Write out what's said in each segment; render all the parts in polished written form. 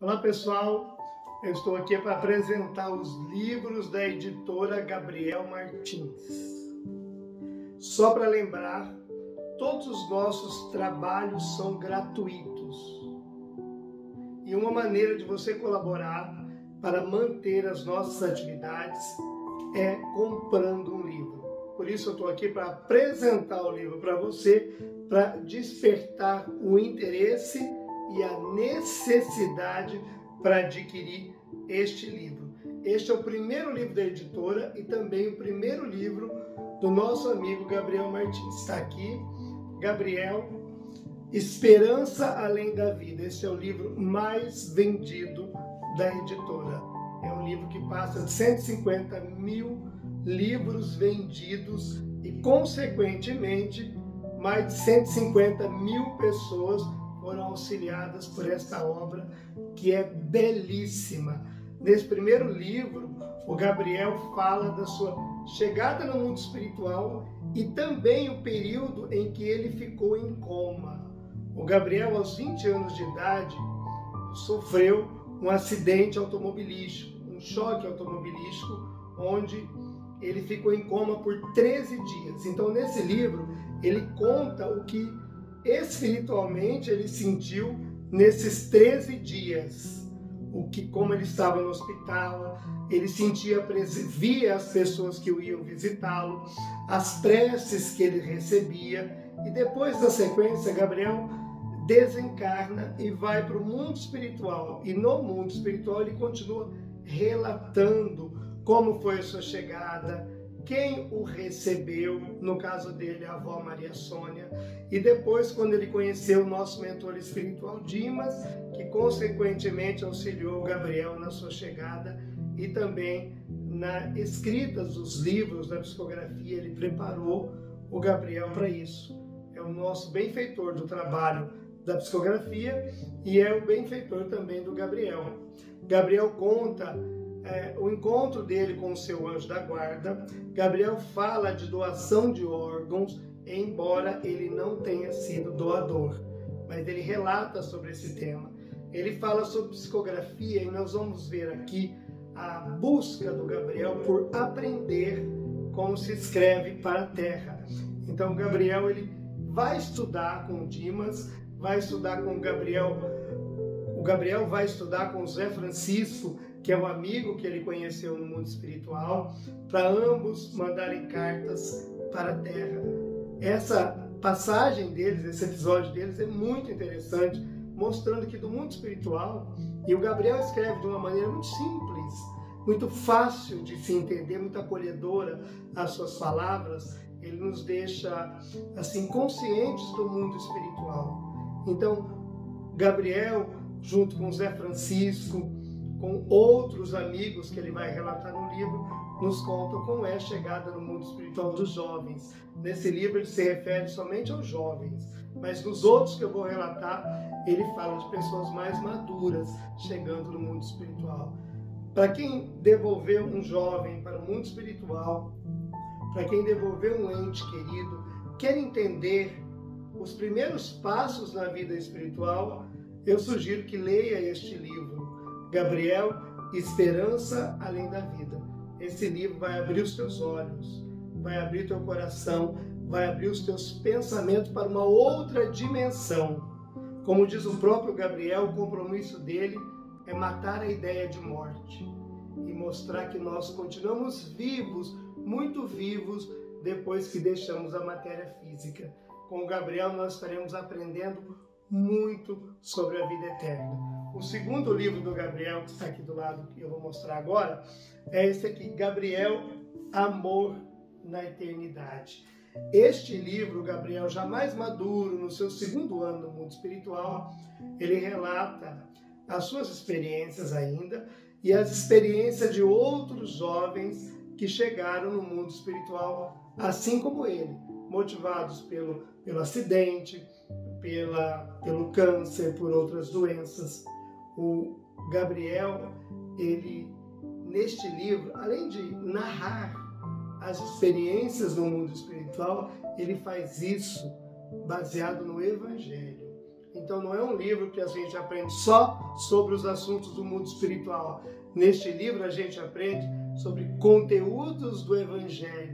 Olá pessoal, eu estou aqui para apresentar os livros da editora Gabriel Martins. Só para lembrar, todos os nossos trabalhos são gratuitos. E uma maneira de você colaborar para manter as nossas atividades é comprando um livro. Por isso eu estou aqui para apresentar o livro para você, para despertar o interesse e a necessidade para adquirir este livro. Este é o primeiro livro da editora e também o primeiro livro do nosso amigo Gabriel Martins. Está aqui, Gabriel, Esperança Além da Vida. Esse é o livro mais vendido da editora. É um livro que passa de 150 mil livros vendidos e, consequentemente, mais de 150 mil pessoas foram auxiliadas por esta obra, que é belíssima. Nesse primeiro livro, o Gabriel fala da sua chegada no mundo espiritual e também o período em que ele ficou em coma. O Gabriel, aos 20 anos de idade, sofreu um acidente automobilístico, um choque automobilístico, onde ele ficou em coma por 13 dias. Então, nesse livro, ele conta o que espiritualmente ele sentiu nesses 13 dias, como ele estava no hospital, ele via as pessoas que iam visitá-lo, as preces que ele recebia, e depois da sequência, Gabriel desencarna e vai para o mundo espiritual, e no mundo espiritual ele continua relatando como foi a sua chegada, quem o recebeu, no caso dele, a avó Maria Sônia, e depois, quando ele conheceu o nosso mentor espiritual, Dimas, que consequentemente auxiliou o Gabriel na sua chegada e também na escrita dos livros da psicografia, ele preparou o Gabriel para isso. É o nosso benfeitor do trabalho da psicografia e é o benfeitor também do Gabriel. Gabriel conta o encontro dele com o seu anjo da guarda. Gabriel fala de doação de órgãos, embora ele não tenha sido doador, mas ele relata sobre esse tema. Ele fala sobre psicografia e nós vamos ver aqui a busca do Gabriel por aprender como se escreve para a Terra. Então Gabriel ele vai estudar com Dimas, vai estudar com Gabriel. O Gabriel vai estudar com Zé Francisco, que é um amigo que ele conheceu no mundo espiritual, para ambos mandarem cartas para a Terra. Essa passagem deles, esse episódio deles é muito interessante, mostrando que do mundo espiritual, e o Gabriel escreve de uma maneira muito simples, muito fácil de se entender, muito acolhedora as suas palavras, ele nos deixa assim conscientes do mundo espiritual. Então, Gabriel, junto com Zé Francisco, com outros amigos que ele vai relatar no livro, nos contam como é a chegada no mundo espiritual dos jovens. Nesse livro ele se refere somente aos jovens, mas nos outros que eu vou relatar, ele fala de pessoas mais maduras chegando no mundo espiritual. Para quem devolveu um jovem para o mundo espiritual, para quem devolveu um ente querido, quer entender os primeiros passos na vida espiritual, eu sugiro que leia este livro, Gabriel, Esperança Além da Vida. Esse livro vai abrir os teus olhos, vai abrir teu coração, vai abrir os teus pensamentos para uma outra dimensão. Como diz o próprio Gabriel, o compromisso dele é matar a ideia de morte e mostrar que nós continuamos vivos, muito vivos, depois que deixamos a matéria física. Com o Gabriel nós estaremos aprendendo muito sobre a vida eterna. O segundo livro do Gabriel, que está aqui do lado, que eu vou mostrar agora, é esse aqui, Gabriel, Amor na Eternidade. Este livro, Gabriel, já mais maduro, no seu segundo ano no mundo espiritual, ele relata as suas experiências ainda e as experiências de outros jovens que chegaram no mundo espiritual, assim como ele, motivados pelo acidente, pelo câncer, por outras doenças. O Gabriel, ele, neste livro, além de narrar as experiências no mundo espiritual, ele faz isso baseado no Evangelho. Então, Então não é um livro que a gente aprende só sobre os assuntos do mundo espiritual. Neste livro a gente aprende sobre conteúdos do Evangelho.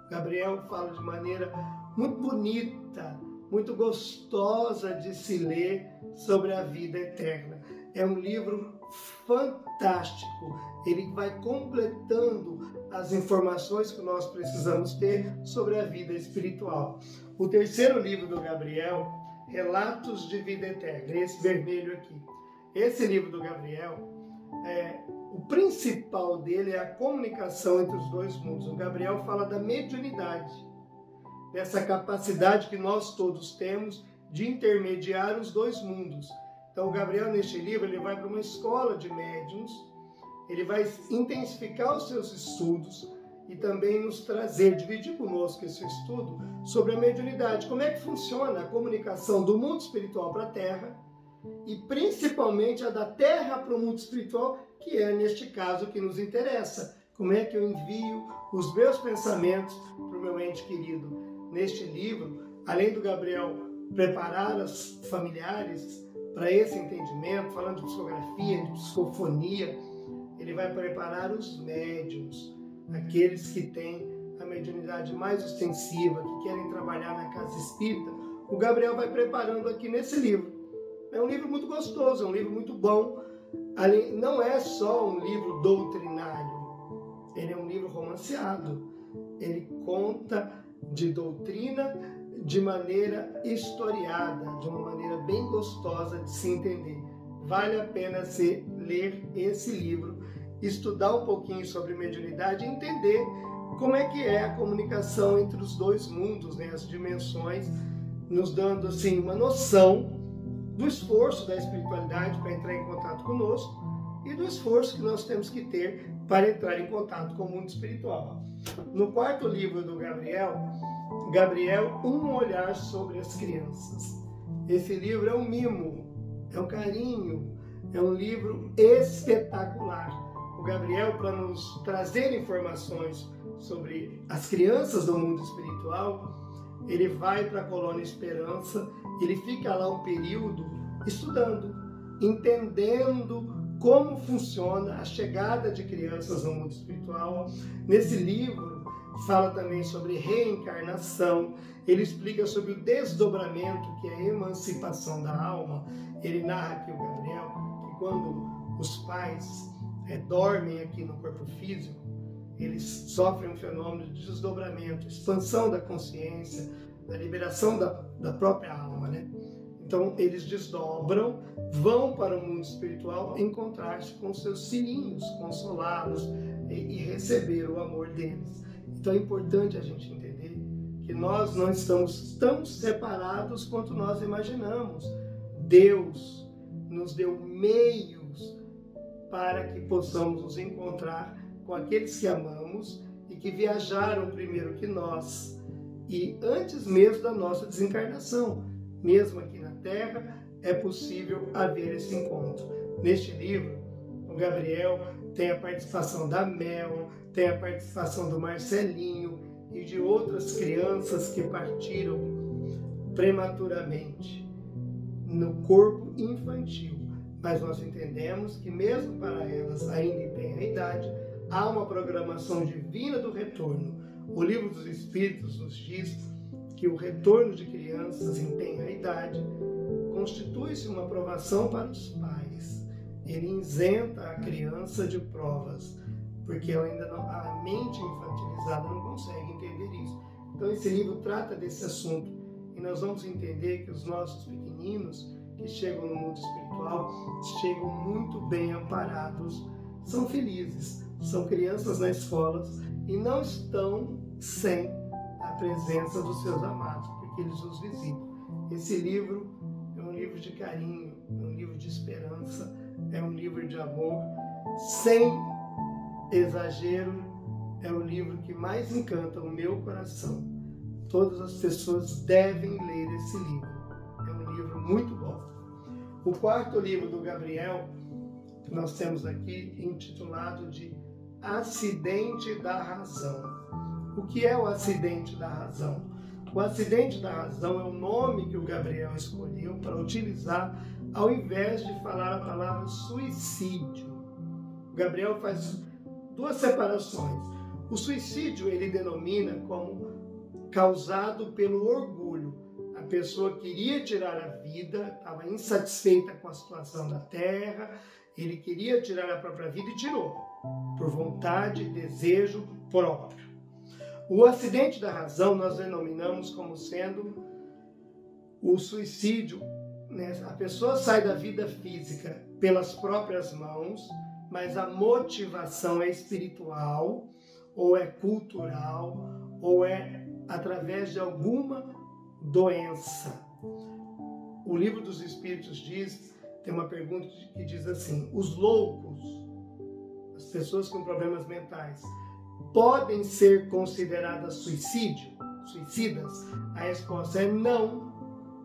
Gabriel fala de maneira muito bonita, muito gostosa de se ler sobre a vida eterna. É um livro fantástico. Ele vai completando as informações que nós precisamos ter sobre a vida espiritual. O terceiro livro do Gabriel, Relatos de Vida Eterna, esse vermelho aqui. Esse livro do Gabriel, o principal dele é a comunicação entre os dois mundos. O Gabriel fala da mediunidade, dessa capacidade que nós todos temos de intermediar os dois mundos. Então o Gabriel, neste livro, ele vai para uma escola de médiuns, ele vai intensificar os seus estudos e também nos trazer, dividir conosco esse estudo sobre a mediunidade, como é que funciona a comunicação do mundo espiritual para a Terra e principalmente a da Terra para o mundo espiritual, que é neste caso que nos interessa. Como é que eu envio os meus pensamentos para o meu ente querido? Neste livro, além do Gabriel preparar os familiares para esse entendimento, falando de psicografia, de psicofonia, ele vai preparar os médiuns, aqueles que têm a mediunidade mais ostensiva, que querem trabalhar na casa espírita. O Gabriel vai preparando aqui nesse livro. É um livro muito gostoso, é um livro muito bom. Não é só um livro doutrinário, ele é um livro romanceado. Ele conta de doutrina de maneira historiada, de uma maneira bem gostosa de se entender. Vale a pena você ler esse livro, estudar um pouquinho sobre mediunidade e entender como é que é a comunicação entre os dois mundos, né? As dimensões, nos dando assim uma noção do esforço da espiritualidade para entrar em contato conosco e do esforço que nós temos que ter para entrar em contato com o mundo espiritual. No quarto livro do Gabriel, Um Olhar sobre as Crianças. Esse livro é um mimo, é um carinho, é um livro espetacular. O Gabriel, para nos trazer informações sobre as crianças do mundo espiritual, ele vai para a Colônia Esperança, ele fica lá um período estudando, entendendo como funciona a chegada de crianças no mundo espiritual. Nesse livro fala também sobre reencarnação, ele explica sobre o desdobramento, que é a emancipação da alma. Ele narra aqui, o Gabriel, que quando os pais dormem aqui no corpo físico, eles sofrem um fenômeno de desdobramento, expansão da consciência, a liberação da própria alma, né? Então eles desdobram, vão para o mundo espiritual encontrar-se com seus filhinhos, consolá-los e receber o amor deles. Então é importante a gente entender que nós não estamos tão separados quanto nós imaginamos. Deus nos deu meios para que possamos nos encontrar com aqueles que amamos e que viajaram primeiro que nós, e antes mesmo da nossa desencarnação. Mesmo aqui na Terra, é possível haver esse encontro. Neste livro, o Gabriel tem a participação da Mel, tem a participação do Marcelinho e de outras crianças que partiram prematuramente no corpo infantil. Mas nós entendemos que mesmo para elas ainda em tenra idade, há uma programação divina do retorno. O Livro dos Espíritos nos diz que o retorno de crianças em tenra idade constitui-se uma provação para os pais. Ele isenta a criança de provas, porque ela ainda não, a mente infantilizada não consegue entender isso. Então esse livro trata desse assunto e nós vamos entender que os nossos pequeninos que chegam no mundo espiritual chegam muito bem amparados, são felizes, são crianças na escola e não estão sem a presença dos seus amados, porque eles os visitam. Esse livro é um livro de carinho, é um livro de esperança, é um livro de amor, sem exagero, é o livro que mais encanta o meu coração. Todas as pessoas devem ler esse livro, é um livro muito bom. O quarto livro do Gabriel, que nós temos aqui, intitulado de Acidente da Razão. O que é o acidente da razão? O acidente da razão é o nome que o Gabriel escolheu para utilizar ao invés de falar a palavra suicídio. O Gabriel faz duas separações. O suicídio ele denomina como causado pelo orgulho. A pessoa queria tirar a vida, estava insatisfeita com a situação da terra, ele queria tirar a própria vida e tirou, por vontade e desejo próprio. O acidente da razão nós denominamos como sendo o suicídio, né? A pessoa sai da vida física pelas próprias mãos, mas a motivação é espiritual, ou é cultural, ou é através de alguma doença. O Livro dos Espíritos tem uma pergunta que diz assim: os loucos, as pessoas com problemas mentais, podem ser consideradas suicidas? A resposta é não,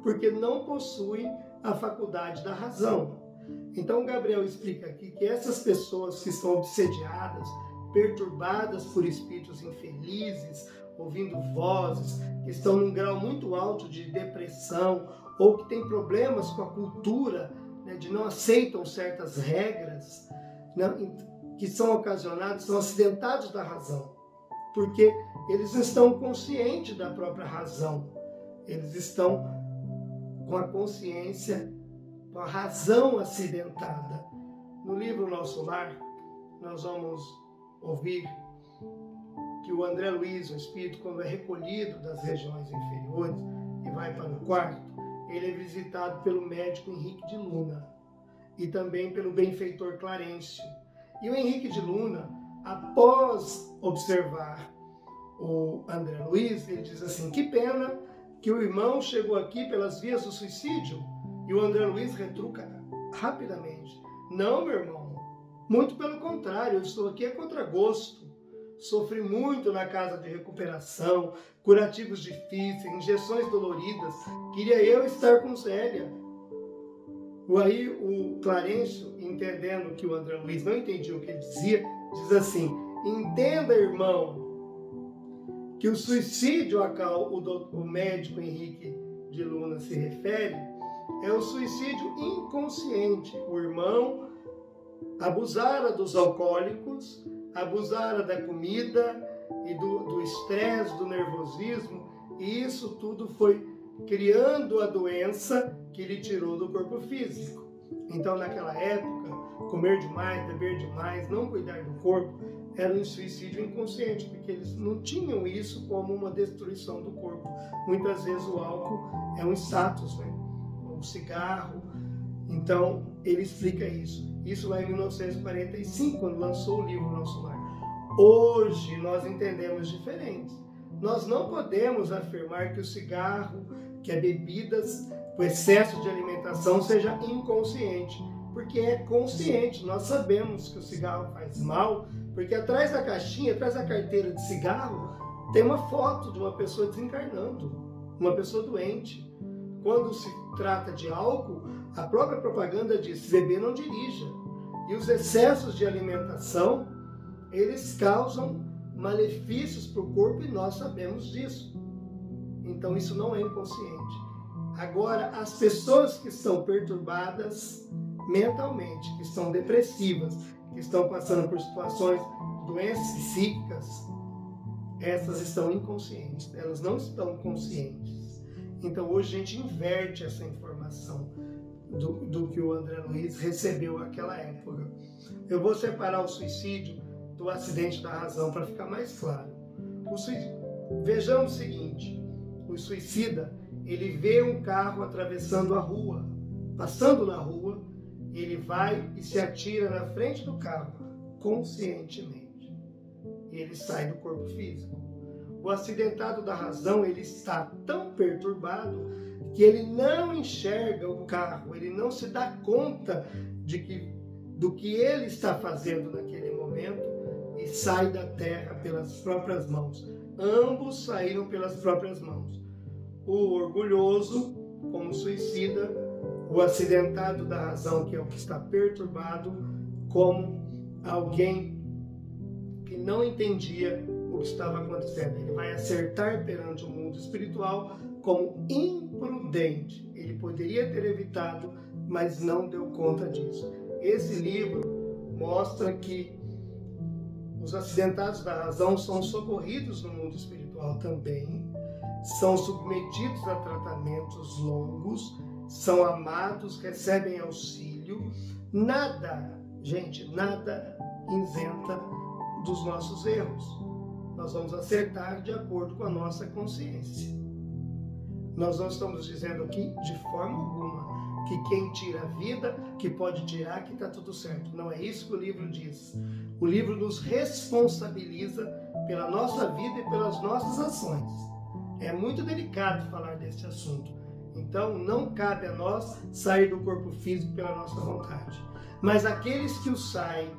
porque não possuem a faculdade da razão. Então Gabriel explica aqui que essas pessoas que estão obsediadas, perturbadas por espíritos infelizes, ouvindo vozes, que estão num grau muito alto de depressão, ou que têm problemas com a cultura, né, de não aceitam certas regras, né, que são ocasionados, são acidentados da razão, porque eles estão conscientes da própria razão, eles estão com a consciência, com a razão acidentada. No livro Nosso Lar, nós vamos ouvir que o André Luiz, o espírito, quando é recolhido das regiões inferiores e vai para o quarto, ele é visitado pelo médico Henrique de Luna e também pelo benfeitor Clarencio. E o Henrique de Luna, após observar o André Luiz, ele diz assim: que pena que o irmão chegou aqui pelas vias do suicídio. E o André Luiz retruca rapidamente: não, meu irmão, muito pelo contrário, eu estou aqui a contragosto. Sofri muito na casa de recuperação, curativos difíceis, injeções doloridas. Queria eu estar com Zélia. Aí o Clarencio, entendendo que o André Luiz não entendia o que ele dizia, diz assim: entenda, irmão, que o suicídio a qual o médico Henrique de Luna se refere é o suicídio inconsciente. O irmão abusara dos alcoólicos, abusara da comida e do estresse, do nervosismo, e isso tudo foi criando a doença que lhe tirou do corpo físico. Então, naquela época, comer demais, beber demais, não cuidar do corpo, era um suicídio inconsciente, porque eles não tinham isso como uma destruição do corpo. Muitas vezes o álcool é um status, né? O cigarro. Então, ele explica isso. Isso lá em 1945, quando lançou o livro Nosso Lar. Hoje, nós entendemos diferente. Nós não podemos afirmar que o cigarro, que a bebidas, o excesso de alimentação seja inconsciente, porque é consciente. Nós sabemos que o cigarro faz mal, porque atrás da caixinha, atrás da carteira de cigarro, tem uma foto de uma pessoa desencarnando, uma pessoa doente. Quando se trata de álcool, a própria propaganda diz: beber não dirija. E os excessos de alimentação, eles causam malefícios para o corpo e nós sabemos disso. Então isso não é inconsciente. Agora, as pessoas que estão perturbadas mentalmente, que estão depressivas, que estão passando por situações, doenças psíquicas, essas estão inconscientes, elas não estão conscientes. Então hoje a gente inverte essa informação do que o André Luiz recebeu naquela época. Eu vou separar o suicídio do acidente da razão para ficar mais claro. Vejamos o seguinte: o suicida, ele vê um carro atravessando a rua, passando na rua, e ele vai e se atira na frente do carro, conscientemente. E ele sai do corpo físico. O acidentado da razão, ele está tão perturbado que ele não enxerga o carro, ele não se dá conta do que ele está fazendo naquele momento e sai da terra pelas próprias mãos. Ambos saíram pelas próprias mãos. O orgulhoso, como suicida, o acidentado da razão, que é o que está perturbado, como alguém que não entendia o que estava acontecendo. Ele vai acertar perante o mundo espiritual como imprudente. Ele poderia ter evitado, mas não deu conta disso. Esse livro mostra que os acidentados da razão são socorridos no mundo espiritual também, são submetidos a tratamentos longos, são amados, recebem auxílio. Nada, gente, nada isenta dos nossos erros. Nós vamos acertar de acordo com a nossa consciência. Nós não estamos dizendo aqui de forma alguma que quem tira a vida, que pode tirar, que está tudo certo. Não é isso que o livro diz. O livro nos responsabiliza pela nossa vida e pelas nossas ações. É muito delicado falar desse assunto. Então, não cabe a nós sair do corpo físico pela nossa vontade. Mas aqueles que o saem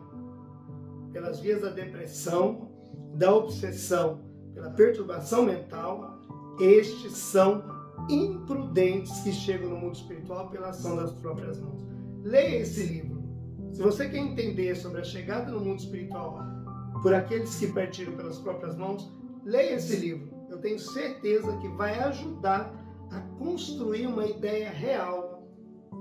pelas vias da depressão, da obsessão, pela perturbação mental, estes são imprudentes que chegam no mundo espiritual pela ação das próprias mãos. Leia esse livro. Se você quer entender sobre a chegada no mundo espiritual por aqueles que partiram pelas próprias mãos, leia esse livro. Eu tenho certeza que vai ajudar a construir uma ideia real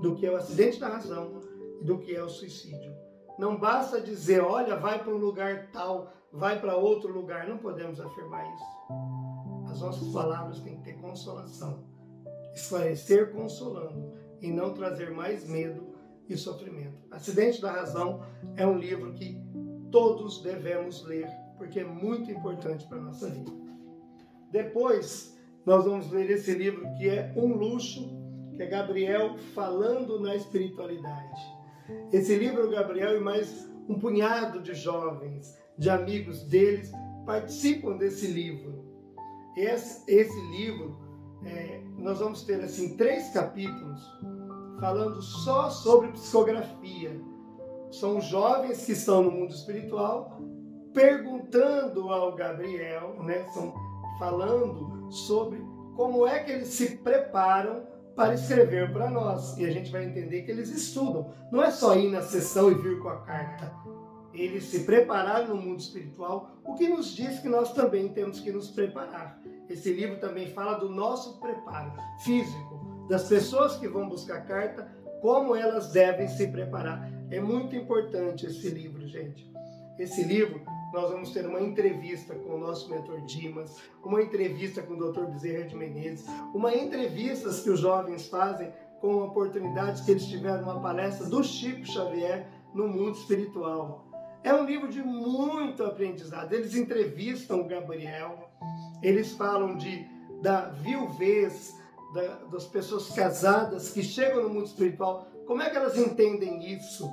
do que é o acidente da razão e do que é o suicídio. Não basta dizer, olha, vai para um lugar tal, vai para outro lugar. Não podemos afirmar isso. As nossas palavras têm que ter consolação. Esclarecer consolando e não trazer mais medo e sofrimento. Acidente da Razão é um livro que todos devemos ler, porque é muito importante para a nossa vida. Depois, nós vamos ler esse livro que é um luxo, que é Gabriel falando na espiritualidade. Esse livro, Gabriel e mais um punhado de jovens, de amigos deles, participam desse livro. Esse livro, nós vamos ter assim 3 capítulos falando só sobre psicografia. São jovens que estão no mundo espiritual perguntando ao Gabriel, são falando sobre como é que eles se preparam para escrever para nós. E a gente vai entender que eles estudam. Não é só ir na sessão e vir com a carta. Eles se prepararam no mundo espiritual, o que nos diz que nós também temos que nos preparar. Esse livro também fala do nosso preparo físico, das pessoas que vão buscar carta, como elas devem se preparar. É muito importante esse livro, gente. Esse livro, nós vamos ter uma entrevista com o nosso mentor Dimas, uma entrevista com o Dr. Bezerra de Menezes, uma entrevista que os jovens fazem com oportunidades que eles tiveram numa palestra do Chico Xavier no mundo espiritual. É um livro de muito aprendizado. Eles entrevistam o Gabriel, eles falam da viuvez, das pessoas casadas que chegam no mundo espiritual, como é que elas entendem isso?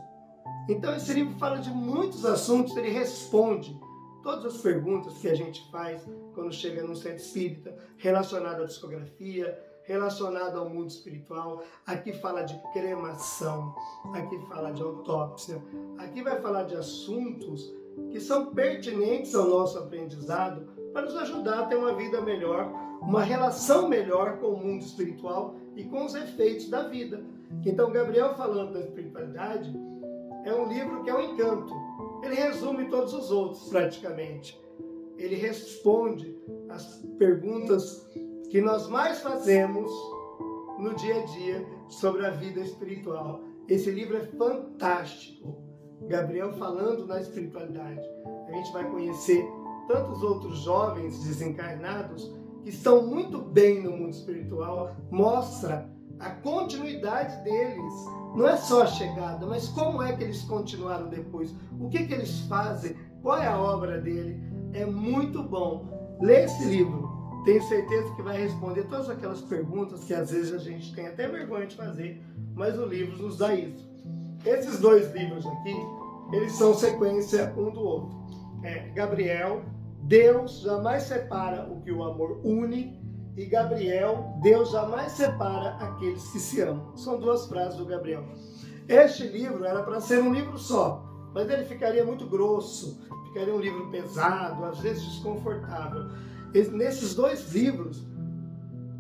Então esse livro fala de muitos assuntos, ele responde todas as perguntas que a gente faz quando chega num centro espírita, relacionado à psicografia, relacionado ao mundo espiritual. Aqui fala de cremação, aqui fala de autópsia, aqui vai falar de assuntos que são pertinentes ao nosso aprendizado para nos ajudar a ter uma vida melhor, uma relação melhor com o mundo espiritual e com os efeitos da vida. Então, Gabriel falando da espiritualidade é um livro que é um encanto. Ele resume todos os outros praticamente. Ele responde as perguntas que nós mais fazemos no dia a dia sobre a vida espiritual. Esse livro é fantástico. Gabriel falando na espiritualidade. A gente vai conhecer tantos outros jovens desencarnados que estão muito bem no mundo espiritual. Mostra a continuidade deles. Não é só a chegada, mas como é que eles continuaram depois? O que eles fazem? Qual é a obra dele? É muito bom. Lê esse livro. Tenho certeza que vai responder todas aquelas perguntas que às vezes a gente tem até vergonha de fazer, mas o livro nos dá isso. Esses 2 livros aqui, eles são sequência um do outro. Gabriel, Deus jamais separa o que o amor une, e Gabriel, Deus jamais separa aqueles que se amam. São 2 frases do Gabriel. Este livro era para ser um livro só, mas ele ficaria muito grosso, ficaria um livro pesado, às vezes desconfortável. Nesses 2 livros,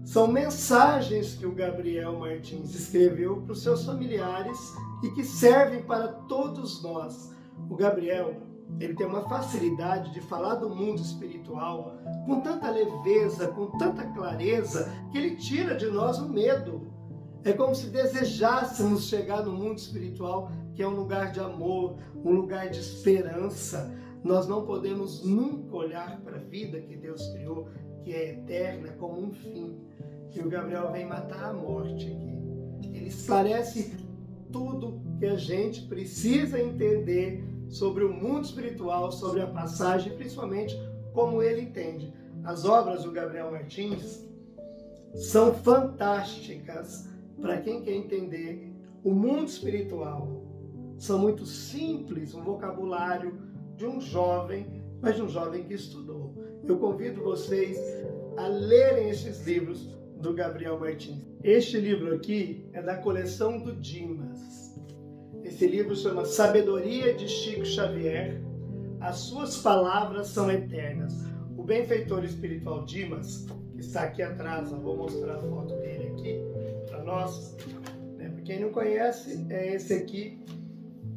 são mensagens que o Gabriel Martins escreveu para os seus familiares e que servem para todos nós. O Gabriel, ele tem uma facilidade de falar do mundo espiritual com tanta leveza, com tanta clareza, que ele tira de nós o medo. É como se desejássemos chegar no mundo espiritual, que é um lugar de amor, um lugar de esperança. Nós não podemos nunca olhar para a vida que Deus criou, que é eterna, como um fim. E o Gabriel vem matar a morte aqui. Ele esclarece tudo que a gente precisa entender sobre o mundo espiritual, sobre a passagem, principalmente como ele entende. As obras do Gabriel Martins são fantásticas para quem quer entender o mundo espiritual. São muito simples, um vocabulário de um jovem, mas de um jovem que estudou. Eu convido vocês a lerem esses livros do Gabriel Martins. Este livro aqui é da coleção do Dimas. Esse livro chama Sabedoria de Chico Xavier. As suas palavras são eternas. O benfeitor espiritual Dimas, que está aqui atrás, eu vou mostrar a foto dele aqui para nós. Para quem não conhece, é esse aqui.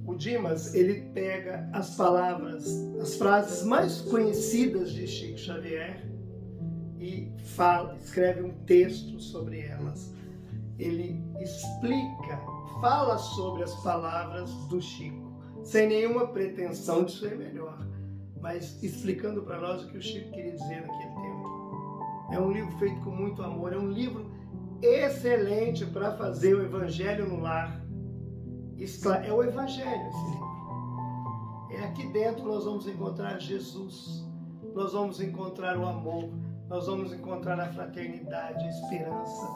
O Dimas, ele pega as palavras, as frases mais conhecidas de Chico Xavier e escreve um texto sobre elas. Ele explica, fala sobre as palavras do Chico, sem nenhuma pretensão de ser melhor, mas explicando para nós o que o Chico queria dizer naquele tempo. É um livro feito com muito amor, é um livro excelente para fazer o Evangelho no lar. É o Evangelho esse livro. É aqui dentro nós vamos encontrar Jesus, nós vamos encontrar o amor, nós vamos encontrar a fraternidade, a esperança.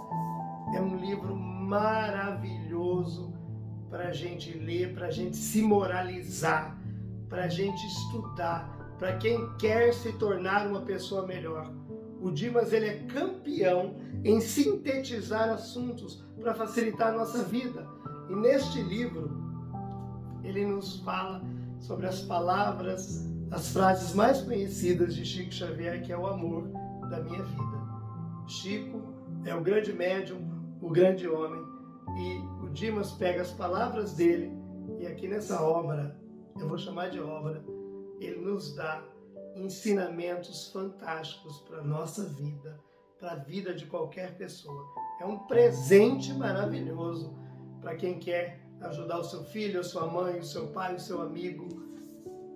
É um livro maravilhoso para a gente ler, para a gente se moralizar, para a gente estudar, para quem quer se tornar uma pessoa melhor. O Dimas, ele é campeão em sintetizar assuntos para facilitar a nossa vida. E neste livro, ele nos fala sobre as palavras, as frases mais conhecidas de Chico Xavier, que é o amor da minha vida. Chico é o grande médium, o grande homem, e o Dimas pega as palavras dele, e aqui nessa obra, eu vou chamar de obra, ele nos dá ensinamentos fantásticos para a nossa vida, para a vida de qualquer pessoa. É um presente maravilhoso para quem quer ajudar o seu filho, a sua mãe, o seu pai, o seu amigo,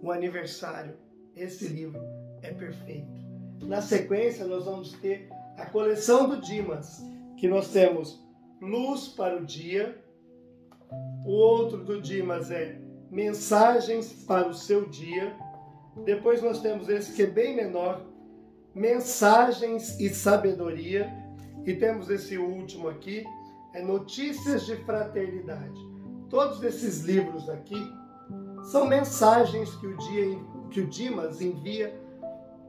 um aniversário. Esse livro é perfeito. Na sequência, nós vamos ter a coleção do Dimas, que nós temos Luz para o Dia. O outro do Dimas é Mensagens para o Seu Dia. Depois nós temos esse que é bem menor, Mensagens e Sabedoria. E temos esse último aqui, é Notícias de Fraternidade. Todos esses livros aqui são mensagens que o Dimas envia,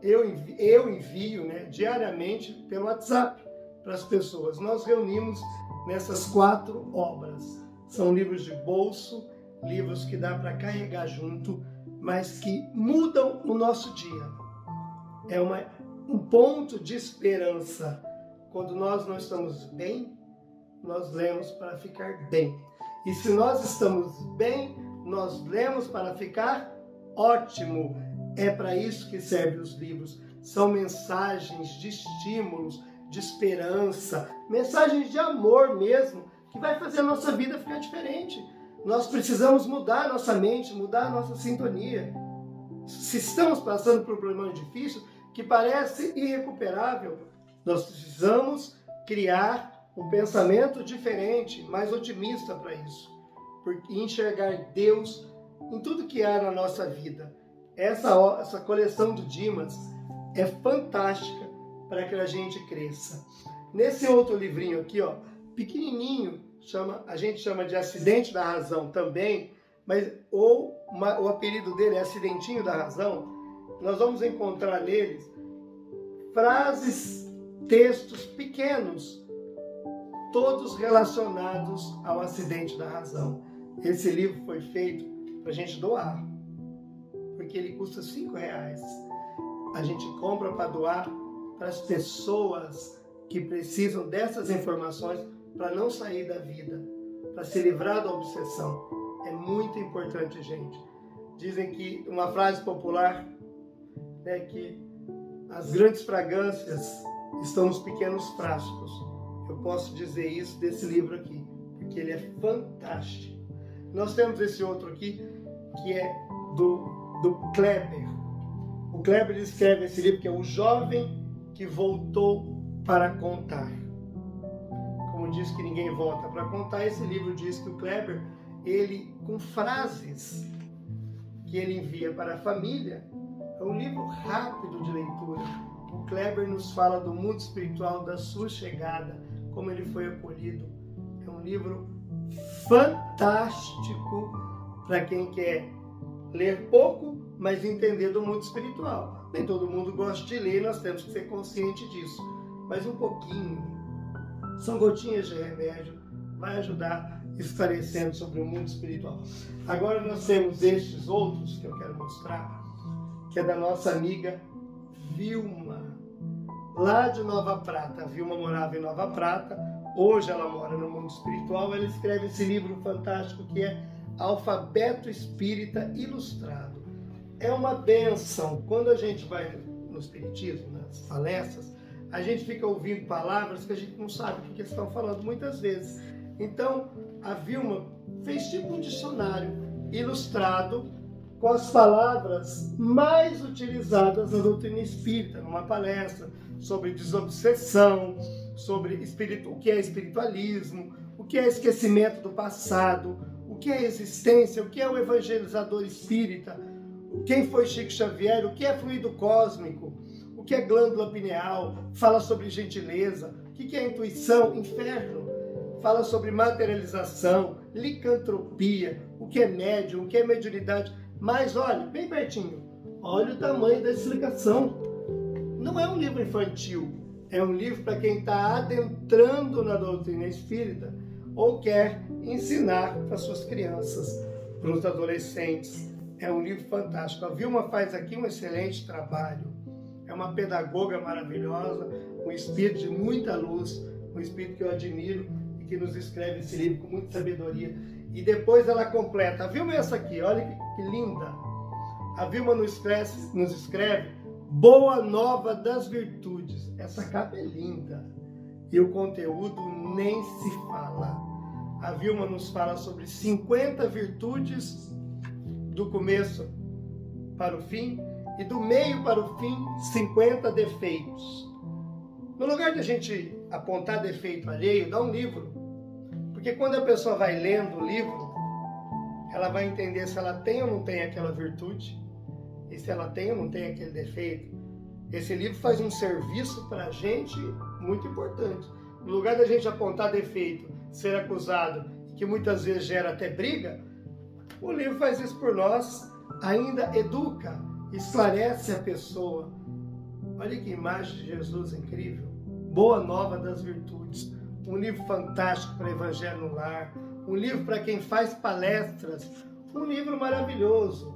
eu envio, né, diariamente pelo WhatsApp para as pessoas. Nós reunimos nessas 4 obras. São livros de bolso, livros que dá para carregar junto, mas que mudam o nosso dia. É um ponto de esperança. Quando nós não estamos bem, nós lemos para ficar bem. E se nós estamos bem, nós lemos para ficar ótimo. É para isso que servem os livros. São mensagens de estímulos, de esperança, mensagens de amor mesmo, que vai fazer a nossa vida ficar diferente. Nós precisamos mudar a nossa mente, mudar a nossa sintonia. Se estamos passando por um problema difícil, que parece irrecuperável, nós precisamos criar um pensamento diferente, mais otimista para isso. E enxergar Deus em tudo que há na nossa vida. Essa coleção do Dimas é fantástica para que a gente cresça. Nesse outro livrinho aqui, ó, pequenininho, a gente chama de Acidente da Razão também, mas o apelido dele é Acidentinho da Razão. Nós vamos encontrar neles frases, textos pequenos, todos relacionados ao acidente da razão. Esse livro foi feito para a gente doar, porque ele custa R$5. A gente compra para doar para as pessoas que precisam dessas informações para não sair da vida, para se livrar da obsessão. É muito importante, gente. Dizem que uma frase popular é que as grandes fragrâncias estão nos pequenos frascos. Eu posso dizer isso desse livro aqui, porque ele é fantástico. Nós temos esse outro aqui, que é do Kleber. O Kleber escreve esse livro, que é O Jovem que Voltou para Contar. Como diz que ninguém volta para contar, esse livro diz que o Kleber, ele, com frases que ele envia para a família, é um livro rápido de leitura. O Kleber nos fala do mundo espiritual, da sua chegada, como ele foi acolhido. É um livro fantástico para quem quer ler pouco, mas entender do mundo espiritual. Nem todo mundo gosta de ler, nós temos que ser conscientes disso. Mas um pouquinho, são gotinhas de remédio, vai ajudar esclarecendo sobre o mundo espiritual. Agora nós temos estes outros que eu quero mostrar, que é da nossa amiga Vilma, lá de Nova Prata. A Vilma morava em Nova Prata, hoje ela mora no mundo espiritual. Ela escreve esse livro fantástico que é Alfabeto Espírita Ilustrado. É uma bênção. Quando a gente vai no espiritismo, nas palestras, a gente fica ouvindo palavras que a gente não sabe o que eles estão falando muitas vezes. Então, a Vilma fez tipo um dicionário ilustrado com as palavras mais utilizadas na doutrina espírita, numa palestra sobre desobsessão, sobre o que é espiritualismo, o que é esquecimento do passado, o que é existência, o que é o evangelizador espírita, quem foi Chico Xavier, o que é fluido cósmico, o que é glândula pineal, fala sobre gentileza, o que é intuição, inferno, fala sobre materialização, licantropia, o que é médium, o que é mediunidade. Mas olha, bem pertinho, olha o tamanho da explicação. Não é um livro infantil, é um livro para quem está adentrando na doutrina espírita ou quer ensinar para suas crianças, para os adolescentes. É um livro fantástico. A Vilma faz aqui um excelente trabalho. É uma pedagoga maravilhosa, um espírito de muita luz, um espírito que eu admiro e que nos escreve esse livro com muita sabedoria. E depois ela completa. A Vilma é essa aqui, olha que linda. A Vilma nos escreve Boa Nova das Virtudes. Essa capa é linda. E o conteúdo nem se fala. A Vilma nos fala sobre 50 virtudes do começo para o fim e do meio para o fim, 50 defeitos. No lugar de a gente apontar defeito alheio, dá um livro. Porque quando a pessoa vai lendo o livro, ela vai entender se ela tem ou não tem aquela virtude, e se ela tem ou não tem aquele defeito. Esse livro faz um serviço para a gente muito importante. No lugar da gente apontar defeito, ser acusado, que muitas vezes gera até briga, o livro faz isso por nós, ainda educa, esclarece a pessoa. Olha que imagem de Jesus incrível. Boa Nova das Virtudes. Um livro fantástico para Evangelho no Lar. Um livro para quem faz palestras. Um livro maravilhoso,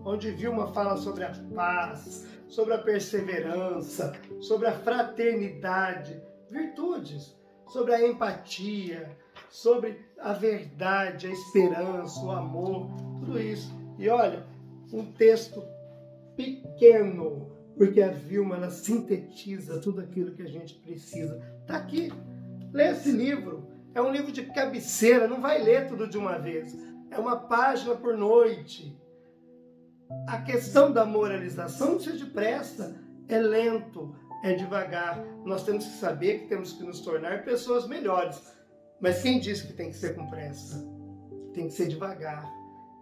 onde Vilma fala sobre a paz, sobre a perseverança, sobre a fraternidade, virtudes, sobre a empatia, sobre a verdade, a esperança, o amor, tudo isso. E olha, um texto pequeno, porque a Vilma ela sintetiza tudo aquilo que a gente precisa. Está aqui. Lê esse livro. É um livro de cabeceira, não vai ler tudo de uma vez. É uma página por noite. A questão da moralização não precisa de pressa. É lento, é devagar. Nós temos que saber que temos que nos tornar pessoas melhores. Mas quem disse que tem que ser com pressa? Tem que ser devagar.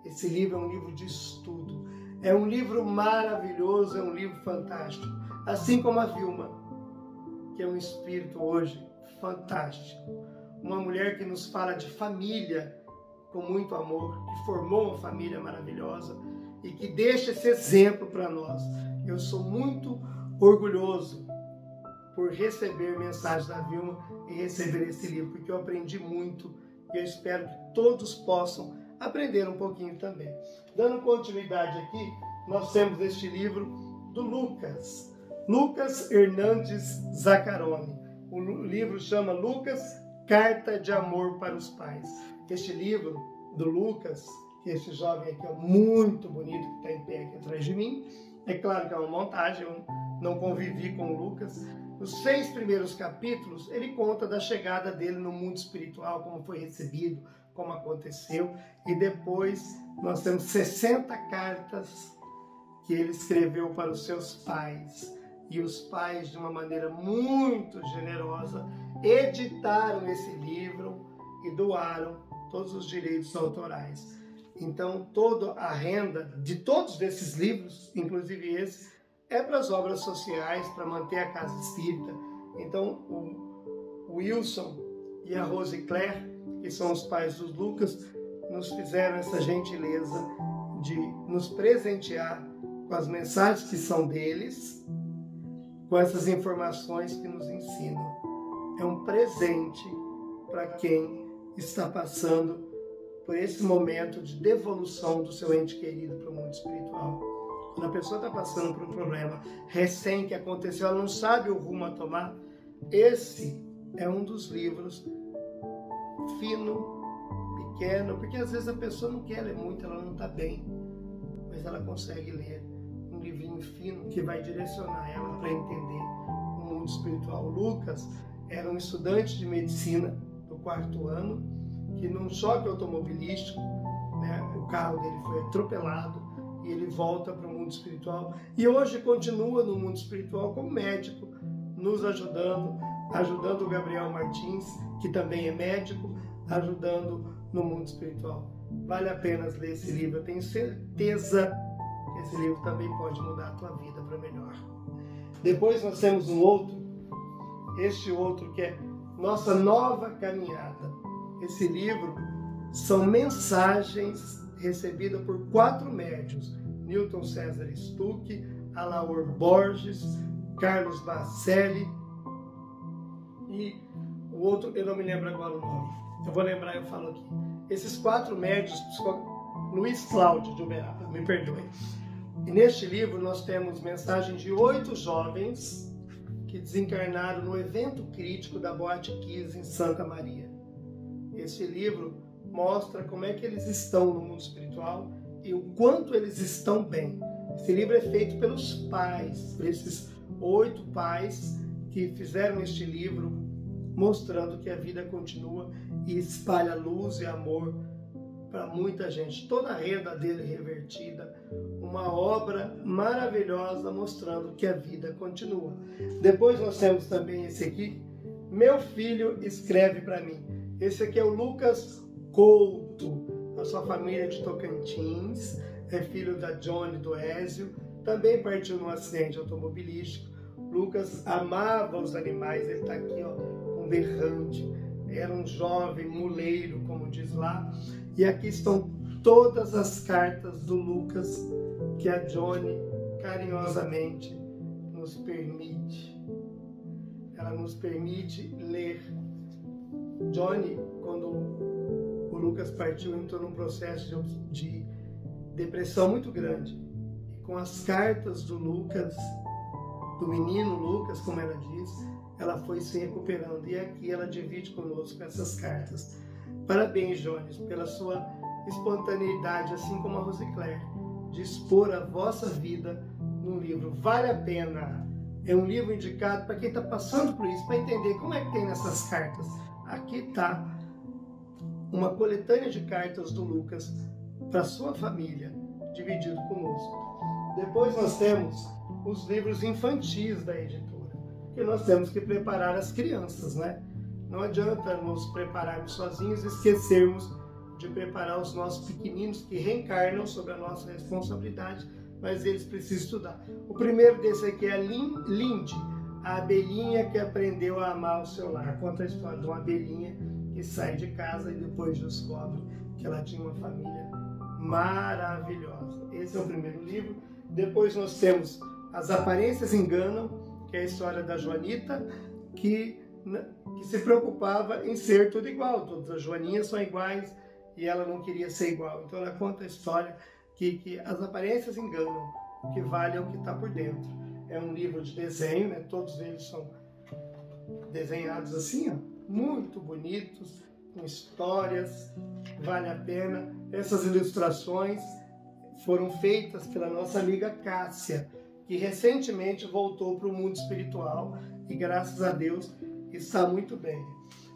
Esse livro é um livro de estudo. É um livro maravilhoso, é um livro fantástico. Assim como a Vilma, que é um espírito hoje fantástico. Uma mulher que nos fala de família com muito amor, que formou uma família maravilhosa e que deixa esse exemplo para nós. Eu sou muito orgulhoso por receber mensagens da Vilma e receber esse livro, porque eu aprendi muito e eu espero que todos possam aprender um pouquinho também. Dando continuidade aqui, nós temos este livro do Lucas Hernandes Zaccaroni. O livro chama Lucas, Carta de Amor para os Pais. Este livro do Lucas que esse jovem aqui é muito bonito, que está em pé aqui atrás de mim. É claro que é uma montagem, eu não convivi com o Lucas. Nos 6 primeiros capítulos, ele conta da chegada dele no mundo espiritual, como foi recebido, como aconteceu. E depois nós temos 60 cartas que ele escreveu para os seus pais. E os pais, de uma maneira muito generosa, editaram esse livro e doaram todos os direitos autorais. Então, toda a renda de todos esses livros, inclusive esse, é para as obras sociais, para manter a casa espírita. Então, o Wilson e a Rose Claire, que são os pais dos Lucas, nos fizeram essa gentileza de nos presentear com as mensagens que são deles, com essas informações que nos ensinam. É um presente para quem está passando por esse momento de devolução do seu ente querido para o mundo espiritual. Quando a pessoa está passando por um problema recém que aconteceu, ela não sabe o rumo a tomar, esse é um dos livros fino, pequeno, porque às vezes a pessoa não quer ler muito, ela não está bem, mas ela consegue ler um livrinho fino que vai direcionar ela para entender o mundo espiritual. O Lucas era um estudante de medicina do 4º ano, que num choque automobilístico, né, o carro dele foi atropelado e ele volta para o mundo espiritual. E hoje continua no mundo espiritual como médico, nos ajudando o Gabriel Martins, que também é médico, ajudando no mundo espiritual. Vale a pena ler esse livro. Eu tenho certeza que esse livro também pode mudar a tua vida para melhor. Depois nós temos este outro que é Nossa Nova Caminhada. Esse livro são mensagens recebidas por 4 médiuns: Newton César Stuck, Alaor Borges, Carlos Bacelli e o outro, eu não me lembro agora o nome. Eu vou lembrar, eu falo aqui. Esses 4 médiuns, Luiz Cláudio de Uberaba, me perdoe. E neste livro nós temos mensagens de 8 jovens que desencarnaram no evento crítico da Boate Kiss em Santa Maria. Esse livro mostra como é que eles estão no mundo espiritual e o quanto eles estão bem. Esse livro é feito pelos pais, por esses 8 pais que fizeram este livro, mostrando que a vida continua e espalha luz e amor para muita gente. Toda a renda dele revertida, uma obra maravilhosa mostrando que a vida continua. Depois nós temos também esse aqui, Meu Filho Escreve para Mim. Esse aqui é o Lucas Couto, a sua família de Tocantins, é filho da Johnny e do Ézio, também partiu num acidente automobilístico. Lucas amava os animais, ele está aqui, ó, um berrante, era um jovem muleiro, como diz lá. E aqui estão todas as cartas do Lucas que a Johnny carinhosamente nos permite. Ela nos permite ler. Johnny, quando o Lucas partiu, entrou num processo de depressão muito grande. E com as cartas do Lucas, do menino Lucas, como ela diz, ela foi se recuperando. E aqui ela divide conosco essas cartas. Parabéns, Jones, pela sua espontaneidade, assim como a Rose Claire, de expor a vossa vida num livro. Vale a pena. É um livro indicado para quem está passando por isso, para entender como é que tem nessas cartas. Aqui está uma coletânea de cartas do Lucas para sua família, dividido conosco. Depois nós temos os livros infantis da editora, que nós temos que preparar as crianças, né? Não adianta nos prepararmos sozinhos e esquecermos de preparar os nossos pequeninos que reencarnam sobre a nossa responsabilidade, mas eles precisam estudar. O primeiro desse aqui é a Lindy, a abelhinha que aprendeu a amar o seu lar. Conta a história de uma abelhinha que sai de casa e depois descobre que ela tinha uma família maravilhosa. Esse é o primeiro livro. Depois nós temos As Aparências Enganam, que é a história da Joanita, que se preocupava em ser tudo igual. Todas as Joaninhas são iguais e ela não queria ser igual. Então ela conta a história que as aparências enganam, o que vale é o que está por dentro. É um livro de desenho, né? Todos eles são desenhados assim, ó, muito bonitos, com histórias, vale a pena. Essas ilustrações foram feitas pela nossa amiga Cássia, que recentemente voltou para o mundo espiritual e, graças a Deus, está muito bem.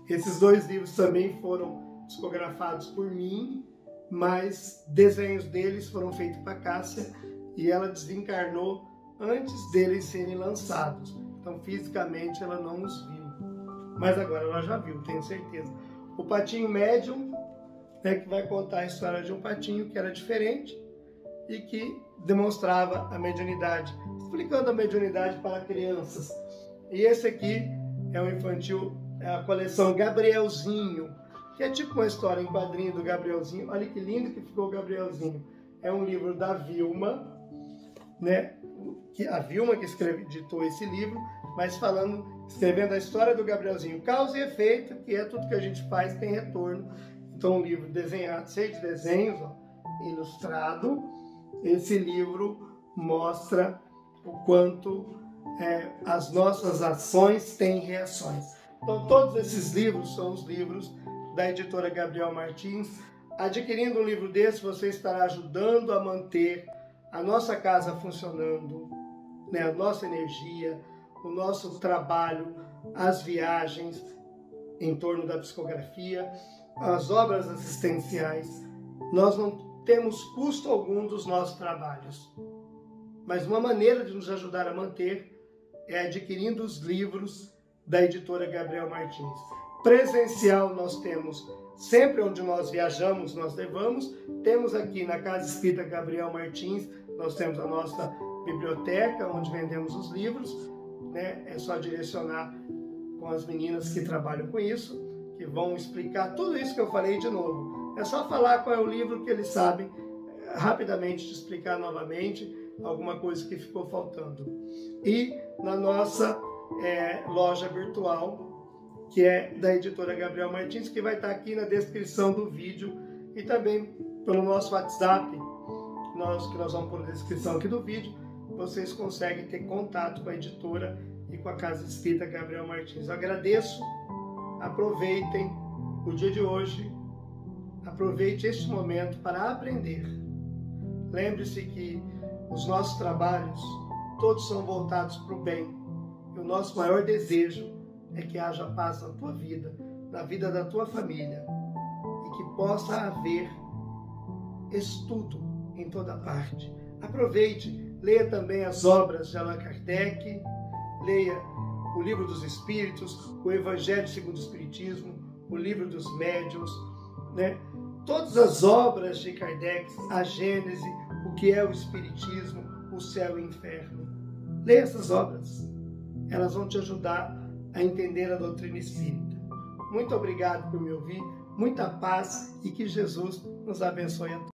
Esses 2 livros também foram psicografados por mim, mas desenhos deles foram feitos para Cássia e ela desencarnou antes deles serem lançados. Então, fisicamente, ela não os viu. Mas agora ela já viu, tenho certeza. O Patinho Médium, né, que vai contar a história de um patinho que era diferente e que demonstrava a mediunidade, explicando a mediunidade para crianças. E esse aqui é o infantil, é a coleção Gabrielzinho, que é tipo uma história em quadrinho do Gabrielzinho. Olha que lindo que ficou o Gabrielzinho. É um livro da Vilma, né? A Vilma que editou esse livro, mas escrevendo a história do Gabrielzinho. Causa e efeito, que é tudo que a gente faz, tem retorno. Então, um livro desenhado, cheio de desenhos, ó, ilustrado. Esse livro mostra o quanto as nossas ações têm reações. Então, todos esses livros são os livros da editora Gabriel Martins. Adquirindo um livro desse, você estará ajudando a manter a nossa casa funcionando, né? A nossa energia, o nosso trabalho, as viagens em torno da psicografia, as obras assistenciais. Nós não temos custo algum dos nossos trabalhos, mas uma maneira de nos ajudar a manter é adquirindo os livros da editora Gabriel Martins. Presencial nós temos sempre onde nós viajamos, nós levamos. Temos aqui na Casa Espírita Gabriel Martins, nós temos a nossa biblioteca onde vendemos os livros, né? É só direcionar com as meninas que trabalham com isso, que vão explicar tudo isso que eu falei de novo. É só falar qual é o livro que eles sabem rapidamente te explicar novamente alguma coisa que ficou faltando. E na nossa loja virtual, que é da editora Gabriel Martins, que vai estar aqui na descrição do vídeo e também pelo nosso WhatsApp, que nós vamos pôr na descrição aqui do vídeo, vocês conseguem ter contato com a editora e com a Casa Espírita Gabriel Martins. Eu agradeço, aproveitem o dia de hoje, aproveite este momento para aprender. Lembre-se que os nossos trabalhos, todos são voltados para o bem. E o nosso maior desejo é que haja paz na tua vida, na vida da tua família, e que possa haver estudo em toda parte. Aproveite, leia também as obras de Allan Kardec, leia o Livro dos Espíritos, o Evangelho segundo o Espiritismo, o Livro dos Médiuns, né? Todas as obras de Kardec, a Gênese, o que é o Espiritismo, o céu e o inferno. Leia essas obras, elas vão te ajudar a entender a doutrina espírita. Muito obrigado por me ouvir, muita paz e que Jesus nos abençoe a todos.